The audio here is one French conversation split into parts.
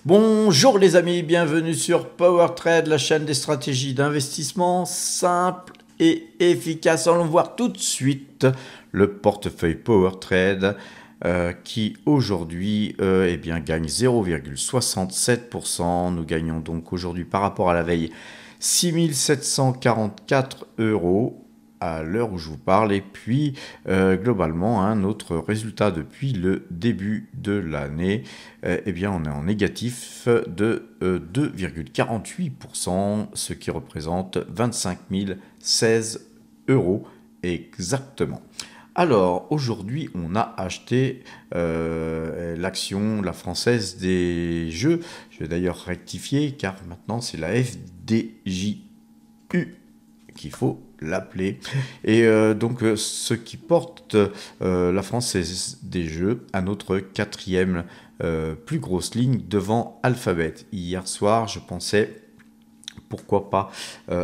Bonjour les amis, bienvenue sur PowerTrade, la chaîne des stratégies d'investissement simples et efficaces. Allons voir tout de suite le portefeuille PowerTrade qui aujourd'hui gagne 0,67%. Nous gagnons donc aujourd'hui par rapport à la veille 6 744 €. À l'heure où je vous parle, et puis globalement notre résultat depuis le début de l'année, on est en négatif de 2,48%, ce qui représente 25 016 € exactement. Alors aujourd'hui on a acheté l'action, la Française des Jeux. Je vais d'ailleurs rectifier car maintenant c'est la FDJU qu'il faut l'appeler, et ce qui porte la Française des Jeux à notre quatrième plus grosse ligne devant Alphabet. Hier soir je pensais pourquoi pas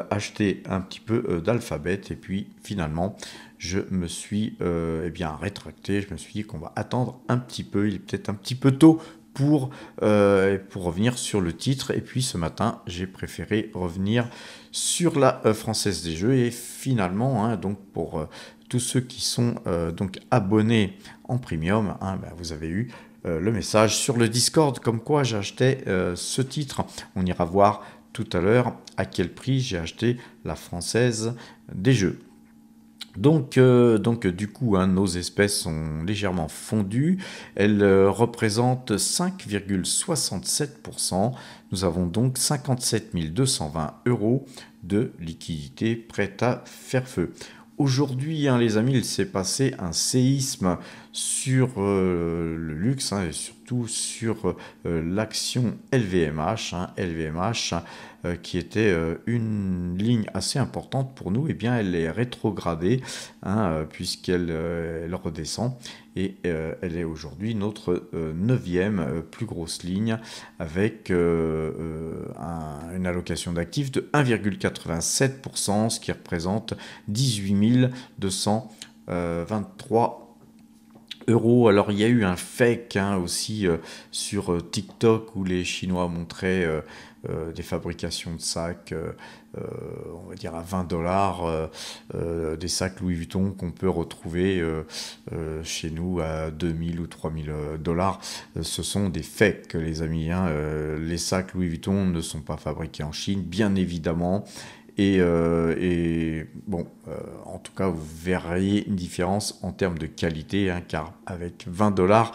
acheter un petit peu d'Alphabet, et puis finalement je me suis rétracté. Je me suis dit qu'on va attendre un petit peu, il est peut-être un petit peu tôt pour revenir sur le titre, et puis ce matin j'ai préféré revenir sur la Française des Jeux. Et finalement donc pour tous ceux qui sont donc abonnés en premium, vous avez eu le message sur le Discord comme quoi j'achetais ce titre. On ira voir tout à l'heure à quel prix j'ai acheté la Française des Jeux. Donc du coup, nos espèces sont légèrement fondues. Elles représentent 5,67%. Nous avons donc 57 220 € de liquidité prête à faire feu. Aujourd'hui, les amis, il s'est passé un séisme sur le luxe et surtout sur l'action LVMH. LVMH qui était une ligne assez importante pour nous, elle est rétrogradée puisqu'elle elle redescend, et elle est aujourd'hui notre 9e plus grosse ligne avec une allocation d'actifs de 1,87%, ce qui représente 18 223 €. Alors il y a eu un fake aussi sur TikTok où les Chinois montraient des fabrications de sacs, on va dire à 20 $, des sacs Louis Vuitton qu'on peut retrouver chez nous à 2000 ou 3000 $. Ce sont des fakes, les amis. Les sacs Louis Vuitton ne sont pas fabriqués en Chine, bien évidemment. En tout cas, vous verriez une différence en termes de qualité, car avec 20 $,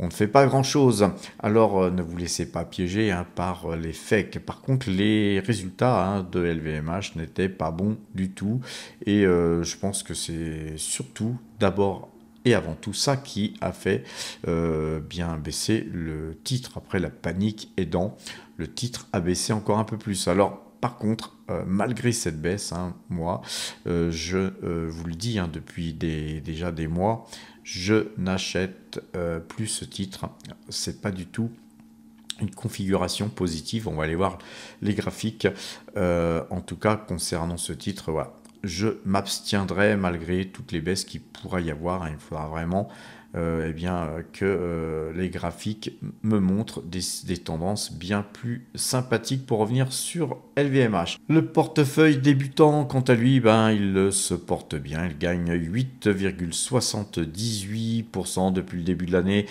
on ne fait pas grand-chose. Alors, ne vous laissez pas piéger par les fakes. Par contre, les résultats de LVMH n'étaient pas bons du tout. Et je pense que c'est surtout, d'abord et avant tout, ça qui a fait bien baisser le titre. Après la panique aidant, le titre a baissé encore un peu plus. Alors, par contre, malgré cette baisse, moi, je vous le dis depuis déjà des mois, je n'achète plus ce titre. C'est pas du tout une configuration positive. On va aller voir les graphiques. En tout cas, concernant ce titre, voilà, je m'abstiendrai malgré toutes les baisses qu'il pourra y avoir. Il faudra vraiment que les graphiques me montrent des tendances bien plus sympathiques pour revenir sur LVMH. Le portefeuille débutant, quant à lui, il se porte bien. Il gagne 8,78% depuis le début de l'année.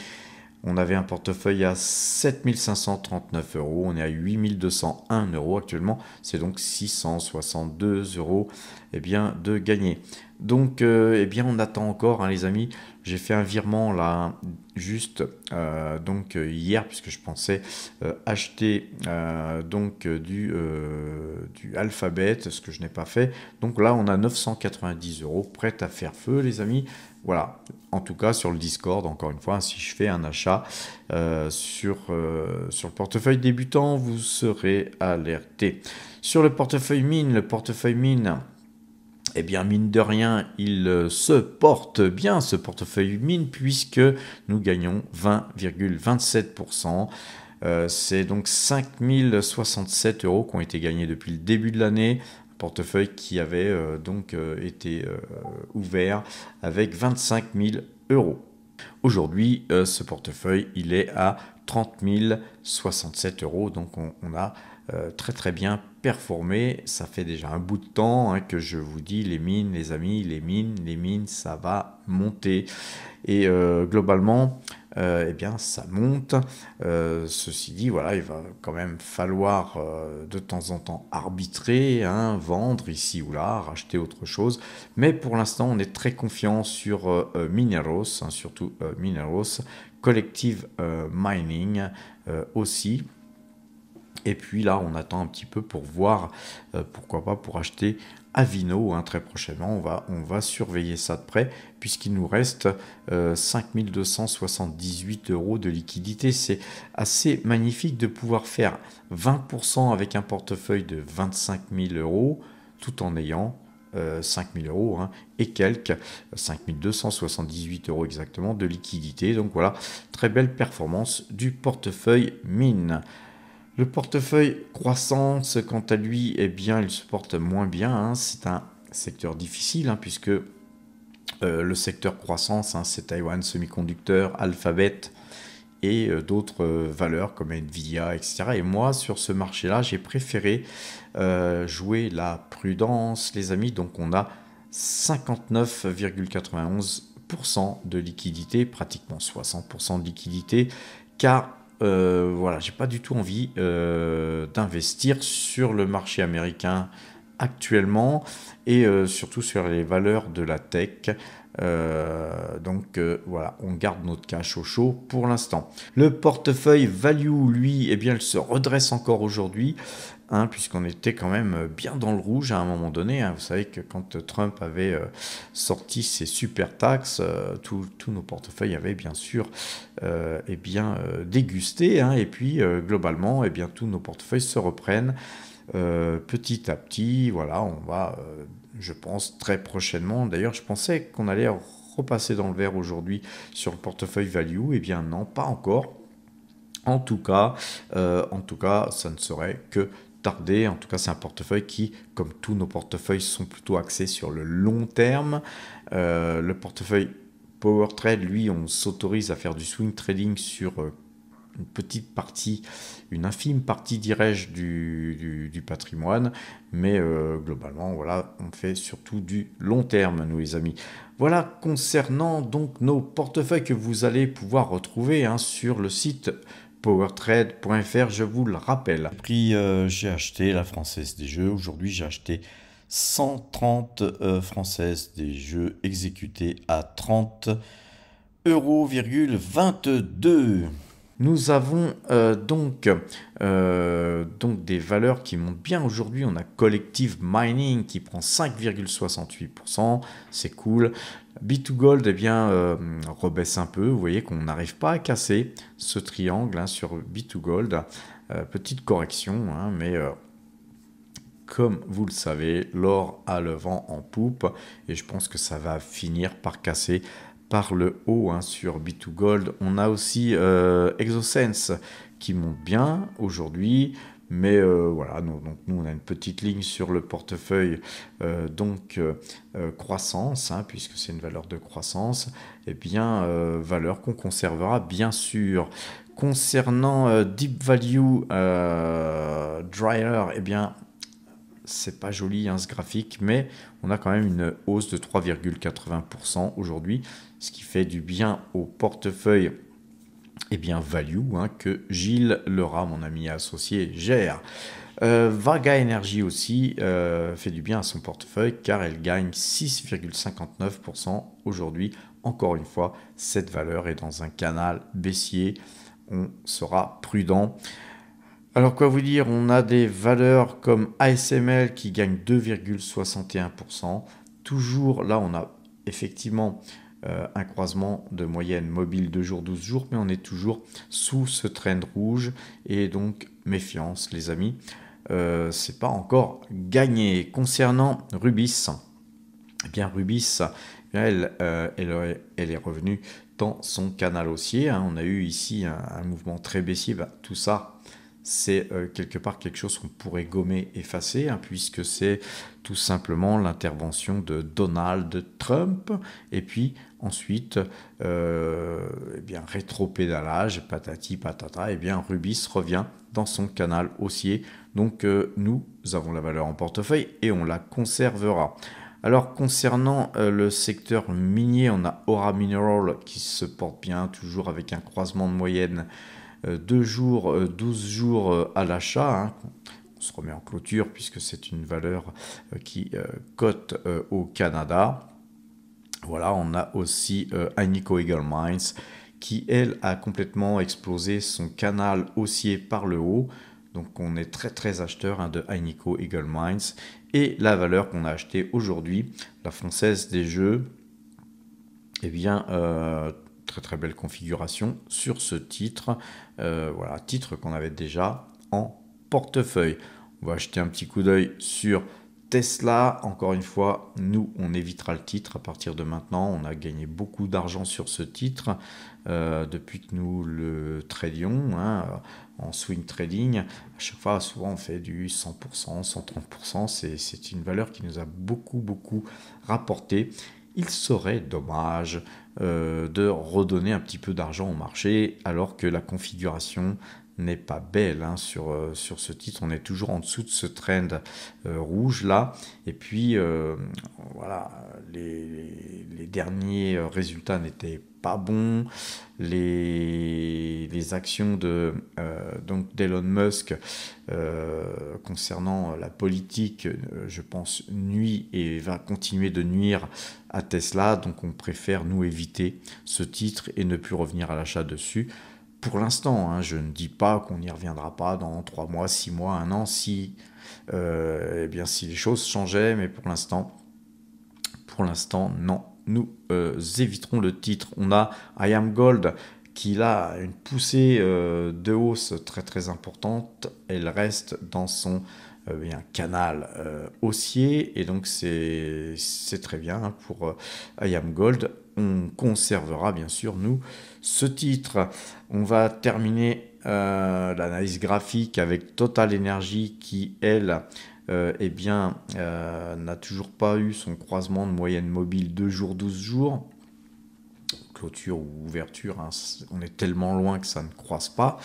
On avait un portefeuille à 7 539 €, on est à 8 201 € actuellement, c'est donc 662 € de gagné. Donc on attend encore, les amis. J'ai fait un virement là juste hier, puisque je pensais acheter du Alphabet, ce que je n'ai pas fait. Donc là on a 990 € prêts à faire feu, les amis. Voilà, en tout cas sur le Discord, encore une fois, si je fais un achat sur le portefeuille débutant, vous serez alerté. Sur le portefeuille mine, mine de rien, il se porte bien, ce portefeuille mine, puisque nous gagnons 20,27%. C'est donc 5 067 € qui ont été gagnés depuis le début de l'année. Portefeuille qui avait été ouvert avec 25 000 €. Aujourd'hui, ce portefeuille, il est à 30 067 euros. Donc, on a très très bien performé. Ça fait déjà un bout de temps que je vous dis, les mines, les amis, les mines, ça va monter. Et globalement, eh bien, ça monte. Ceci dit, voilà, il va quand même falloir de temps en temps arbitrer, vendre ici ou là, racheter autre chose. Mais pour l'instant, on est très confiant sur Mineros, surtout Mineros, Collective Mining aussi. Et puis là, on attend un petit peu pour voir, pourquoi pas pour acheter Avino très prochainement. On va surveiller ça de près puisqu'il nous reste 5 278 euros de liquidité. C'est assez magnifique de pouvoir faire 20% avec un portefeuille de 25 000 euros tout en ayant 5 000 euros et quelques, 5 278 euros exactement de liquidité. Donc voilà, très belle performance du portefeuille mine. Le portefeuille croissance, quant à lui, eh bien, il se porte moins bien. C'est un secteur difficile puisque le secteur croissance, c'est Taiwan Semiconductor, Alphabet et d'autres valeurs comme Nvidia, etc. Et moi, sur ce marché-là, j'ai préféré jouer la prudence, les amis. Donc, on a 59,91% de liquidité, pratiquement 60% de liquidité, car voilà, j'ai pas du tout envie d'investir sur le marché américain actuellement et surtout sur les valeurs de la tech. Donc voilà, on garde notre cash au chaud pour l'instant. Le portefeuille value, lui, eh bien, il se redresse encore aujourd'hui. Puisqu'on était quand même bien dans le rouge à un moment donné. Vous savez que quand Trump avait sorti ses super taxes, tous nos portefeuilles avaient bien sûr dégusté. Et puis globalement, tous nos portefeuilles se reprennent petit à petit. Voilà, on va, je pense, très prochainement. D'ailleurs, je pensais qu'on allait repasser dans le vert aujourd'hui sur le portefeuille value. Eh bien non, pas encore. En tout cas, ça ne serait que tarder. En tout cas, c'est un portefeuille qui, comme tous nos portefeuilles, sont plutôt axés sur le long terme. Le portefeuille Power Trade, lui, on s'autorise à faire du swing trading sur une petite partie, une infime partie, dirais-je, du patrimoine. Mais globalement, voilà, on fait surtout du long terme, nous les amis. Voilà concernant donc nos portefeuilles que vous allez pouvoir retrouver sur le site powertrade.fr, je vous le rappelle. J'ai acheté la Française des Jeux. Aujourd'hui, j'ai acheté 130 Françaises des Jeux exécutées à 30,22 €. Nous avons donc des valeurs qui montent bien aujourd'hui. On a Collective Mining qui prend 5,68%. C'est cool. B2Gold rebaisse un peu. Vous voyez qu'on n'arrive pas à casser ce triangle sur B2Gold. Petite correction, mais comme vous le savez, l'or a le vent en poupe. Et je pense que ça va finir par casser par le haut sur B2Gold. On a aussi Exosense qui monte bien aujourd'hui. Mais voilà, donc nous on a une petite ligne sur le portefeuille croissance, puisque c'est une valeur de croissance, valeur qu'on conservera bien sûr. Concernant Deep Value Dryer, c'est pas joli ce graphique, mais on a quand même une hausse de 3,80% aujourd'hui, ce qui fait du bien au portefeuille value que Gilles Lerat, mon ami associé, gère. Vaga Energy aussi fait du bien à son portefeuille car elle gagne 6,59% aujourd'hui. Encore une fois, cette valeur est dans un canal baissier. On sera prudent. Alors quoi vous dire, on a des valeurs comme ASML qui gagne 2,61%. Toujours là, on a effectivement un croisement de moyenne mobile 2 jours, 12 jours, mais on est toujours sous ce trend rouge et donc méfiance les amis. C'est pas encore gagné. Concernant Rubis, Rubis, elle est revenue dans son canal haussier. On a eu ici un mouvement très baissier. Tout ça, c'est quelque part quelque chose qu'on pourrait gommer, effacer, hein, puisque c'est tout simplement l'intervention de Donald Trump. Et puis ensuite, eh bien, rétropédalage, patati patata, et bien Rubis revient dans son canal haussier. Donc nous avons la valeur en portefeuille et on la conservera. Alors concernant le secteur minier, on a Aura Mineral qui se porte bien, toujours avec un croisement de moyenne 2 jours, 12 jours à l'achat. Hein. On se remet en clôture puisque c'est une valeur qui cote au Canada. Voilà, on a aussi Agnico Eagle Mines qui, elle, a complètement explosé son canal haussier par le haut. Donc on est très très acheteur hein, de Agnico Eagle Mines. Et la valeur qu'on a achetée aujourd'hui, la Française des Jeux, eh bien, très très belle configuration sur ce titre. Voilà, titre qu'on avait déjà en portefeuille. On va acheter un petit coup d'œil sur Tesla. Encore une fois, nous, on évitera le titre à partir de maintenant. On a gagné beaucoup d'argent sur ce titre depuis que nous le tradions hein, en swing trading. À chaque fois, souvent, on fait du 100%, 130%. C'est une valeur qui nous a beaucoup rapporté. Il serait dommage de redonner un petit peu d'argent au marché alors que la configuration n'est pas belle hein, sur ce titre. On est toujours en dessous de ce trend rouge là. Et puis voilà, les derniers résultats n'étaient pas bons. Les actions donc d'Elon Musk concernant la politique, je pense, nuit et va continuer de nuire à Tesla. Donc on préfère nous éviter ce titre et ne plus revenir à l'achat dessus. Pour l'instant, hein, je ne dis pas qu'on n'y reviendra pas dans 3 mois, 6 mois, 1 an, si les choses changeaient, mais pour l'instant, non. Nous éviterons le titre. On a IAMGOLD qui a une poussée de hausse très très importante. Elle reste dans son canal haussier et donc c'est très bien hein, pour IAMGOLD. On conservera bien sûr nous ce titre. On va terminer l'analyse graphique avec Total Energy qui elle n'a toujours pas eu son croisement de moyenne mobile 2 jours, 12 jours. Clôture ou ouverture, hein, on est tellement loin que ça ne croise pas.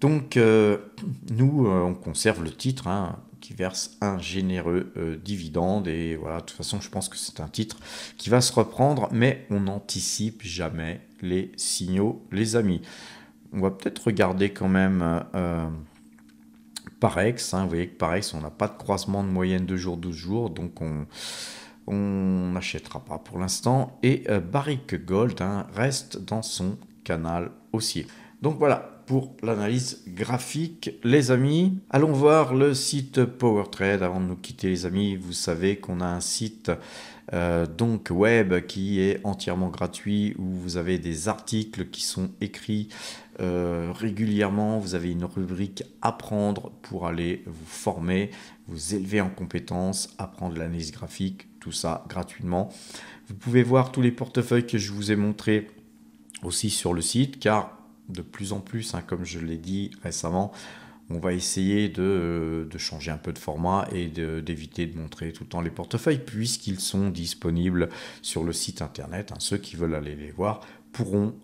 Donc nous, on conserve le titre hein, qui verse un généreux dividende. Et voilà, de toute façon, je pense que c'est un titre qui va se reprendre, mais on n'anticipe jamais les signaux, les amis. On va peut-être regarder quand même Parex. Hein, vous voyez que Parex, on n'a pas de croisement de moyenne 2 jours, 12 jours, donc on n'achètera pas pour l'instant. Et Barrick Gold hein, reste dans son canal haussier. Donc voilà pour l'analyse graphique, les amis. Allons voir le site PowerTrade avant de nous quitter, les amis. Vous savez qu'on a un site donc web qui est entièrement gratuit où vous avez des articles qui sont écrits régulièrement. Vous avez une rubrique apprendre pour aller vous former, vous élever en compétences, apprendre l'analyse graphique, tout ça gratuitement. Vous pouvez voir tous les portefeuilles que je vous ai montrés aussi sur le site, car de plus en plus, hein, comme je l'ai dit récemment, on va essayer de changer un peu de format et d'éviter de montrer tout le temps les portefeuilles puisqu'ils sont disponibles sur le site internet. Hein. Ceux qui veulent aller les voir pourront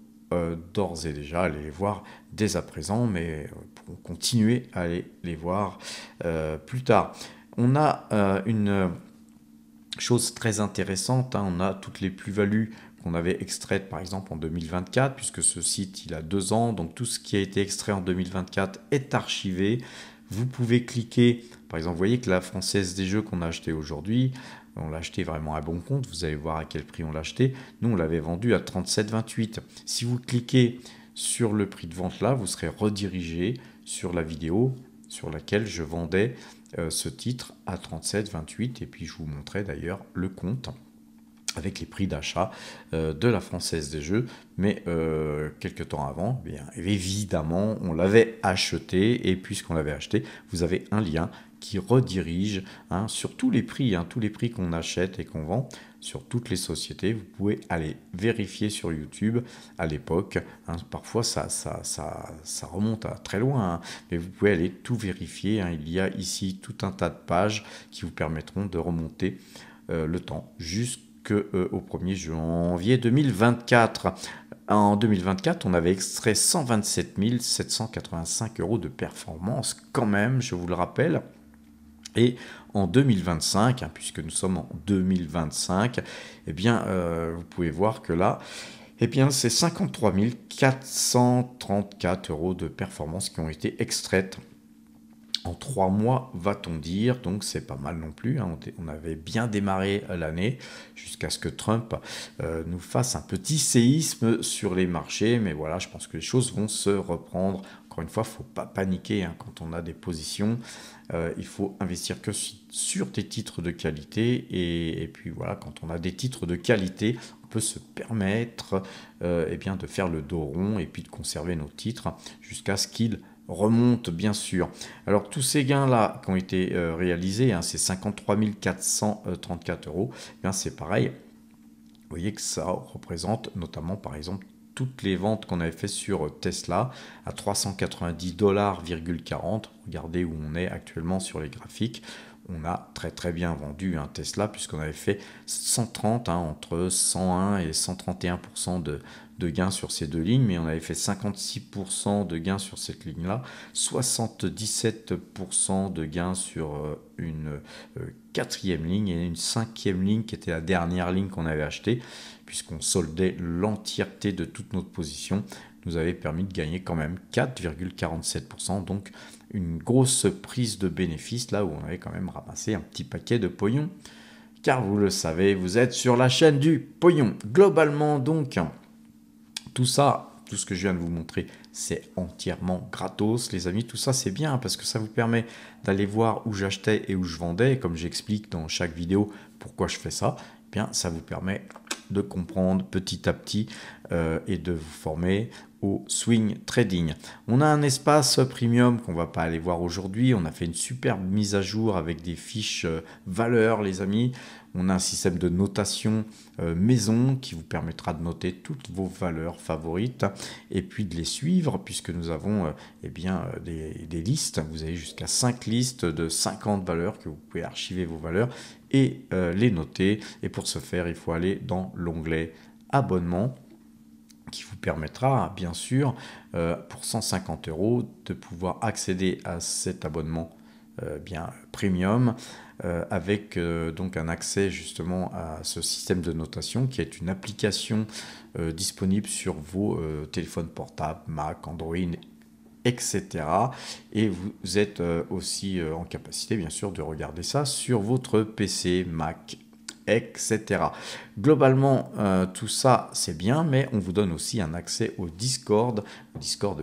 d'ores et déjà aller les voir dès à présent, mais pourront continuer à aller les voir plus tard. On a une chose très intéressante, hein, on a toutes les plus-values qu'on avait extraites par exemple en 2024, puisque ce site il a 2 ans, donc tout ce qui a été extrait en 2024 est archivé. Vous pouvez cliquer, par exemple, vous voyez que la Française des Jeux qu'on a acheté aujourd'hui, on l'a acheté vraiment à bon compte, vous allez voir à quel prix on l'a acheté. Nous, on l'avait vendu à 37,28. Si vous cliquez sur le prix de vente là, vous serez redirigé sur la vidéo sur laquelle je vendais ce titre à 37,28 et puis je vous montrais d'ailleurs le compte. avec les prix d'achat de la Française des Jeux, mais quelques temps avant, eh bien, évidemment, on l'avait acheté, et puisqu'on l'avait acheté, vous avez un lien qui redirige sur tous les prix qu'on achète et qu'on vend, sur toutes les sociétés. Vous pouvez aller vérifier sur YouTube à l'époque. Parfois, ça remonte à très loin, mais vous pouvez aller tout vérifier. Il y a ici tout un tas de pages qui vous permettront de remonter le temps jusqu'au 1er janvier 2024. En 2024, on avait extrait 127 785 euros de performance quand même, je vous le rappelle. Et en 2025, puisque nous sommes en 2025, eh bien, vous pouvez voir que là, eh bien, c'est 53 434 euros de performance qui ont été extraites en 3 mois, va-t-on dire. Donc c'est pas mal non plus. On avait bien démarré l'année jusqu'à ce que Trump nous fasse un petit séisme sur les marchés. Mais voilà, je pense que les choses vont se reprendre. Encore une fois, il ne faut pas paniquer quand on a des positions. Il faut investir que sur des titres de qualité. Et puis voilà, quand on a des titres de qualité, on peut se permettre eh bien, de faire le dos rond et puis de conserver nos titres jusqu'à ce qu'ils remonte bien sûr. Alors tous ces gains-là qui ont été réalisés, c'est 53 434 euros, c'est pareil. Vous voyez que ça représente notamment par exemple toutes les ventes qu'on avait fait sur Tesla à 390,40 $. Regardez où on est actuellement sur les graphiques. On a très bien vendu un Tesla puisqu'on avait fait 130, entre 101 et 131% de gains sur ces deux lignes, mais on avait fait 56% de gains sur cette ligne-là, 77% de gains sur une quatrième ligne et une cinquième ligne qui était la dernière ligne qu'on avait achetée, puisqu'on soldait l'entièreté de toute notre position, nous avait permis de gagner quand même 4,47%, donc une grosse prise de bénéfice là où on avait quand même ramassé un petit paquet de pognon, car vous le savez, vous êtes sur la chaîne du pognon. Globalement donc, tout ça, tout ce que je viens de vous montrer, c'est entièrement gratos, les amis. Tout ça, c'est bien parce que ça vous permet d'aller voir où j'achetais et où je vendais. Et comme j'explique dans chaque vidéo pourquoi je fais ça, eh bien, ça vous permet de comprendre petit à petit et de vous former au swing trading. On a un espace premium qu'on va pas aller voir aujourd'hui. On a fait une superbe mise à jour avec des fiches valeurs, les amis. On a un système de notation maison qui vous permettra de noter toutes vos valeurs favorites et puis de les suivre puisque nous avons des listes. Vous avez jusqu'à 5 listes de 50 valeurs que vous pouvez archiver vos valeurs et les noter. Et pour ce faire, il faut aller dans l'onglet abonnement qui vous permettra bien sûr pour 150 € de pouvoir accéder à cet abonnement premium avec donc un accès justement à ce système de notation qui est une application disponible sur vos téléphones portables, Mac, Android, etc. Et vous êtes aussi en capacité bien sûr de regarder ça sur votre PC, Mac, etc. Globalement, tout ça c'est bien, mais on vous donne aussi un accès au Discord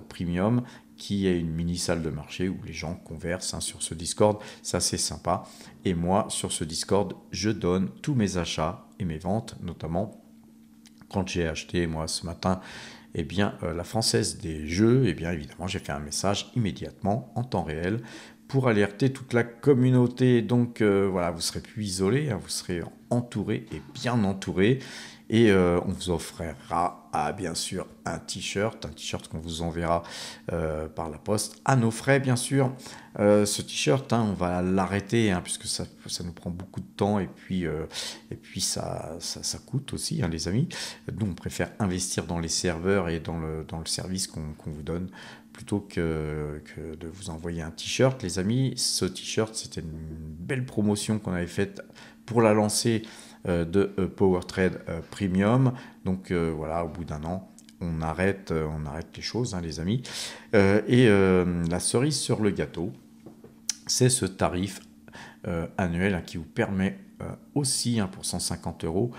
Premium, qui est une mini salle de marché où les gens conversent sur ce Discord. Ça, c'est sympa. Et moi, sur ce Discord, je donne tous mes achats et mes ventes, notamment quand j'ai acheté, moi, ce matin, la Française des Jeux. Évidemment, j'ai fait un message immédiatement, en temps réel, pour alerter toute la communauté. Donc, voilà, vous ne serez plus isolé, vous serez entouré et bien entouré. Et on vous offrira bien sûr un t-shirt qu'on vous enverra par la poste à nos frais bien sûr. Ce t-shirt, on va l'arrêter puisque ça nous prend beaucoup de temps et puis ça coûte aussi les amis. Nous on préfère investir dans les serveurs et dans le service qu'on vous donne plutôt que de vous envoyer un t-shirt les amis. Ce t-shirt, c'était une belle promotion qu'on avait faite pour la lancer de PowerTrade Premium. Donc voilà, au bout d'un an, on arrête les choses, les amis. La cerise sur le gâteau, c'est ce tarif annuel qui vous permet aussi pour 150 €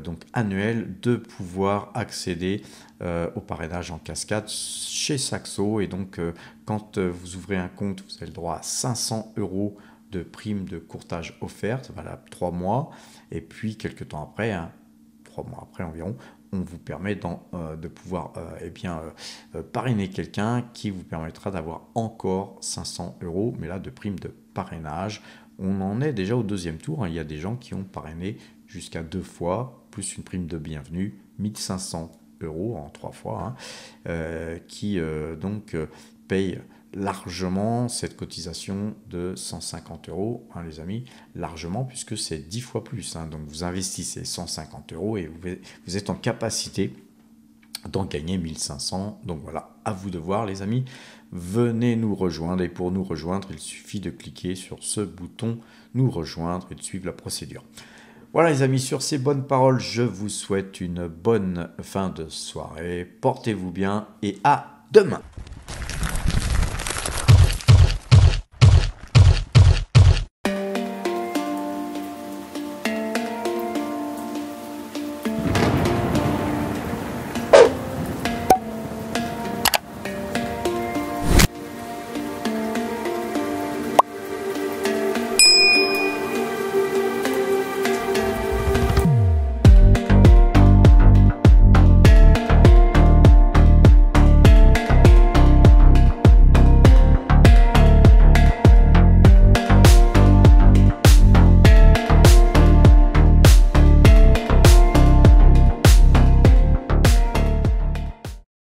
donc annuel de pouvoir accéder au parrainage en cascade chez Saxo. Et donc quand vous ouvrez un compte, vous avez le droit à 500 € de prime de courtage offerte, valable 3 mois, et puis quelques temps après, 3 mois après environ, on vous permet de pouvoir parrainer quelqu'un qui vous permettra d'avoir encore 500 €, mais là de prime de parrainage. On en est déjà au deuxième tour, hein. Il y a des gens qui ont parrainé jusqu'à 2 fois, plus une prime de bienvenue, 1500 € en 3 fois, hein, qui payent largement cette cotisation de 150 €, hein, les amis, largement, puisque c'est 10 fois plus, hein. Donc vous investissez 150 € et vous êtes en capacité d'en gagner 1500. Donc voilà, à vous de voir, les amis. Venez nous rejoindre, et pour nous rejoindre, il suffit de cliquer sur ce bouton nous rejoindre et de suivre la procédure. Voilà les amis, sur ces bonnes paroles, je vous souhaite une bonne fin de soirée. Portez-vous bien et à demain.